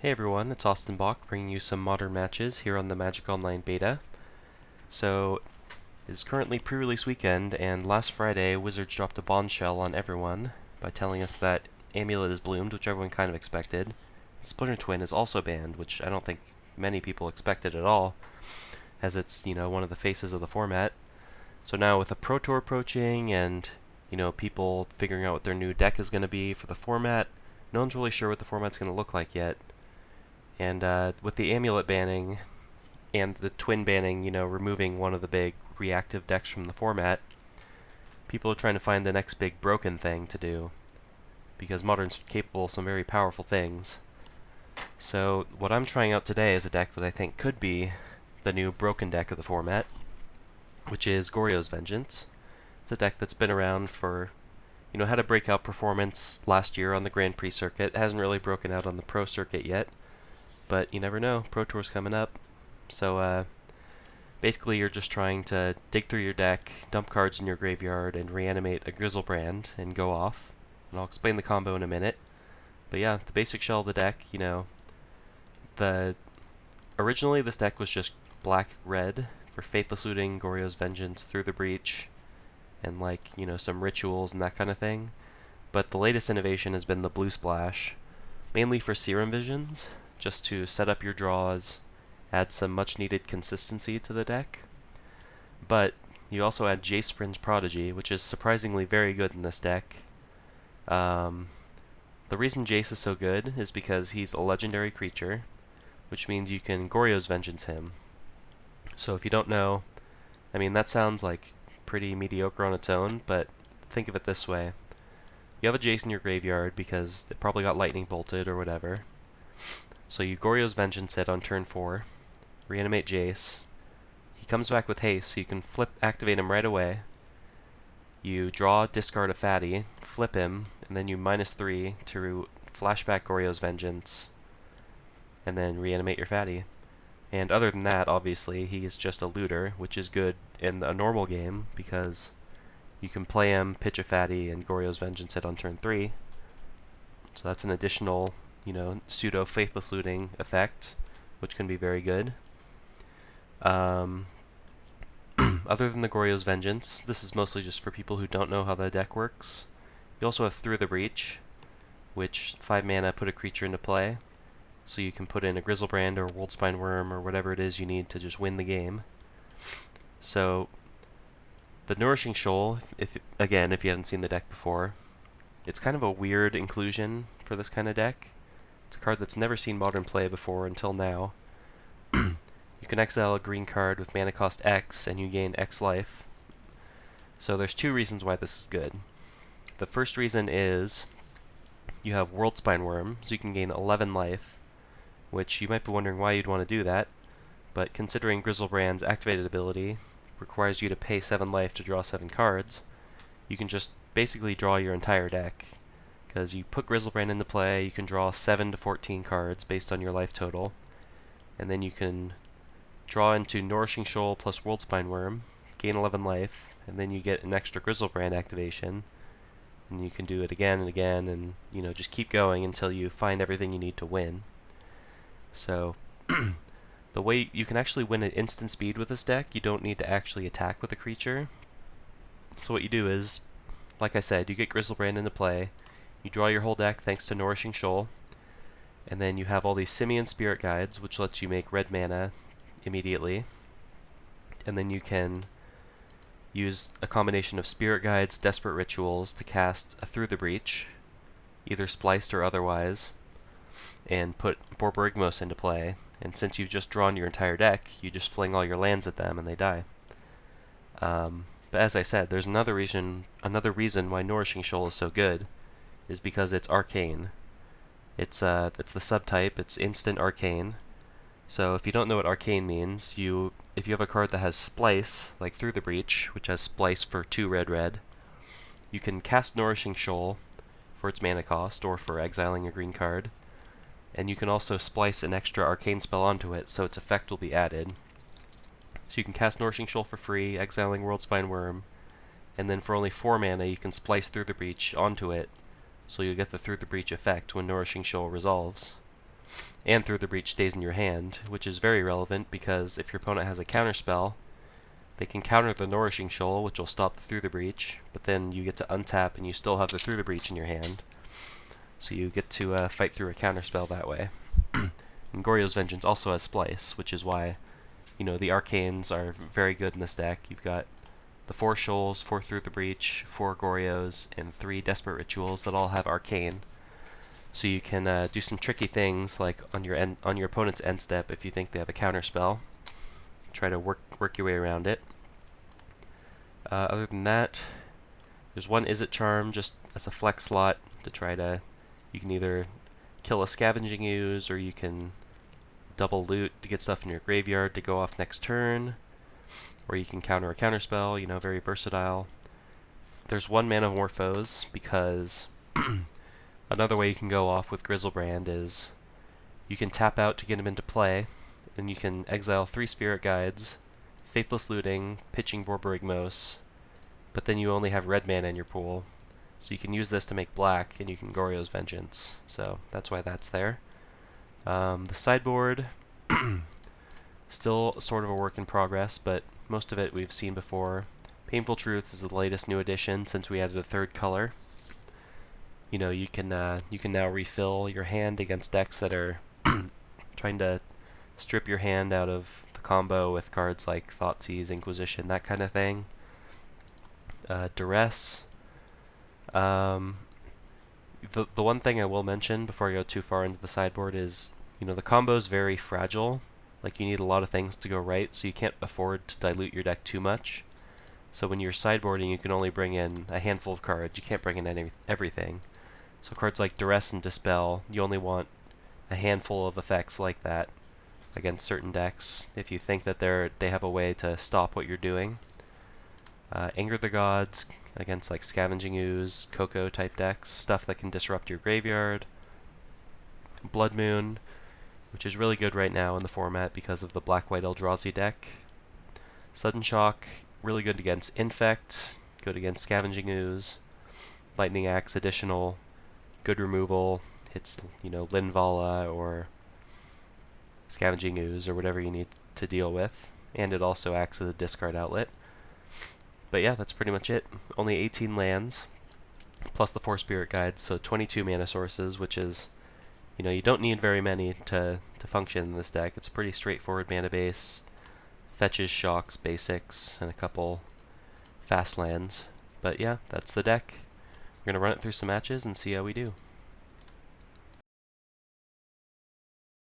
Hey everyone, it's Austin Bach bringing you some modern matches here on the Magic Online beta. So, it's currently pre-release weekend, and last Friday Wizards dropped a bombshell on everyone by telling us that Amulet is bloomed, which everyone kind of expected. Splinter Twin is also banned, which I don't think many people expected at all, as it's, one of the faces of the format. So now with the Pro Tour approaching and, people figuring out what their new deck is going to be for the format, no one's really sure what the format's going to look like yet. And with the Amulet banning and the Twin banning, removing one of the big reactive decks from the format, people are trying to find the next big broken thing to do, because Modern's capable of some very powerful things. So what I'm trying out today is a deck that I think could be the new broken deck of the format, which is Goryo's Vengeance. It's a deck that's been around for, had a breakout performance last year on the Grand Prix circuit. It hasn't really broken out on the Pro circuit yet, but you never know. Pro Tour's coming up. So basically you're just trying to dig through your deck, dump cards in your graveyard, and reanimate a Grizzlebrand and go off. And I'll explain the combo in a minute. But yeah, the basic shell of the deck, originally this deck was just black-red for Faithless Looting, Goryo's Vengeance, Through the Breach, and some rituals and that kind of thing. But the latest innovation has been the blue splash, mainly for Serum Visions, just to set up your draws, add some much-needed consistency to the deck. But you also add Jace Fringe Prodigy, which is surprisingly very good in this deck. The reason Jace is so good is because he's a legendary creature, which means you can Goryo's Vengeance him. So if you don't know, that sounds like pretty mediocre on its own, but think of it this way. You have a Jace in your graveyard because it probably got lightning bolted or whatever. So you Goryo's Vengeance it on turn 4, reanimate Jace. He comes back with haste, so you can activate him right away. You draw, discard a fatty, flip him, and then you -3 to flashback Goryo's Vengeance, and then reanimate your fatty. And other than that, obviously, he is just a looter, which is good in a normal game, because you can play him, pitch a fatty, and Goryo's Vengeance it on turn 3. So that's an additional pseudo Faithless Looting effect, which can be very good. Other than the Goryo's Vengeance, this is mostly just for people who don't know how the deck works. You also have Through the Breach, which 5 mana put a creature into play, so you can put in a Grizzlebrand or Worldspine Worm or whatever it is you need to just win the game. So the Nourishing Shoal, if you haven't seen the deck before, it's kind of a weird inclusion for this kind of deck. It's a card that's never seen Modern play before until now. You can exile a green card with mana cost X, and you gain X life. So there's 2 reasons why this is good. The first reason is you have Worldspine Worm, so you can gain 11 life, which you might be wondering why you'd want to do that, but considering Grizzlebrand's activated ability requires you to pay 7 life to draw 7 cards, you can just basically draw your entire deck. Because you put Grizzlebrand into play, you can draw 7 to 14 cards based on your life total, and then you can draw into Nourishing Shoal plus Worldspine Worm, gain 11 life, and then you get an extra Grizzlebrand activation, and you can do it again and again, and just keep going until you find everything you need to win. So the way you can actually win at instant speed with this deck, you don't need to actually attack with a creature. So what you do is, like I said, you get Grizzlebrand into play, you draw your whole deck thanks to Nourishing Shoal, and then you have all these Simian Spirit Guides, which lets you make red mana immediately. And then you can use a combination of Spirit Guides, Desperate Rituals to cast a Through the Breach, either spliced or otherwise, and put Borborygmos into play. And since you've just drawn your entire deck, you just fling all your lands at them and they die. But as I said, there's another reason why Nourishing Shoal is so good, is because it's arcane. It's the subtype, it's instant arcane. So if you don't know what arcane means, if you have a card that has Splice, like Through the Breach, which has Splice for 2 red, you can cast Nourishing Shoal for its mana cost, or for exiling a green card, and you can also splice an extra arcane spell onto it, so its effect will be added. So you can cast Nourishing Shoal for free, exiling Worldspine Worm, and then for only 4 mana you can splice Through the Breach onto it, so you'll get the Through the Breach effect when Nourishing Shoal resolves. And Through the Breach stays in your hand, which is very relevant because if your opponent has a counterspell, they can counter the Nourishing Shoal, which will stop the Through the Breach, but then you get to untap and you still have the Through the Breach in your hand. So you get to fight through a counterspell that way. And Goryo's Vengeance also has Splice, which is why, you know, the Arcanes are very good in this deck. You've got the 4 Shoals, 4 Through the Breach, 4 Goryos, and 3 Desperate Rituals that all have Arcane. So you can do some tricky things, like on your opponent's end step if you think they have a counterspell. Try to work your way around it. Other than that, there's one Is It Charm just as a flex slot to try to... You can either kill a Scavenging Ooze, or you can double loot to get stuff in your graveyard to go off next turn, or you can counter a counterspell, you know, very versatile. There's 1 Mana Morphose, because another way you can go off with Grizzlebrand is you can tap out to get him into play, and you can exile 3 Spirit Guides, Faithless Looting, Pitching Borborygmos, but then you only have red mana in your pool. So you can use this to make black, and you can Goryo's Vengeance. So that's why that's there. The sideboard, still sort of a work in progress, but most of it we've seen before. Painful Truths is the latest new addition since we added a 3rd color. You know, you can now refill your hand against decks that are trying to strip your hand out of the combo with cards like Thoughtseize, Inquisition, that kind of thing. Duress. The one thing I will mention before I go too far into the sideboard is, you know, the combo's very fragile. Like, you need a lot of things to go right, so you can't afford to dilute your deck too much. So when you're sideboarding, you can only bring in a handful of cards. You can't bring in everything. So cards like Duress and Dispel, you only want a handful of effects like that against certain decks if you think that they have a way to stop what you're doing. Anger the Gods against like Scavenging Ooze, Coco type decks, stuff that can disrupt your graveyard. Blood Moon, which is really good right now in the format because of the Black-White Eldrazi deck. Sudden Shock, really good against Infect, good against Scavenging Ooze. Lightning Axe, additional good removal, hits, you know, Linvala or Scavenging Ooze or whatever you need to deal with. And it also acts as a discard outlet. But yeah, that's pretty much it. Only 18 lands, plus the 4 Spirit Guides, so 22 mana sources, which is, you know, you don't need very many to function in this deck. It's a pretty straightforward mana base. Fetches, shocks, basics, and a couple fast lands. But yeah, that's the deck. We're going to run it through some matches and see how we do.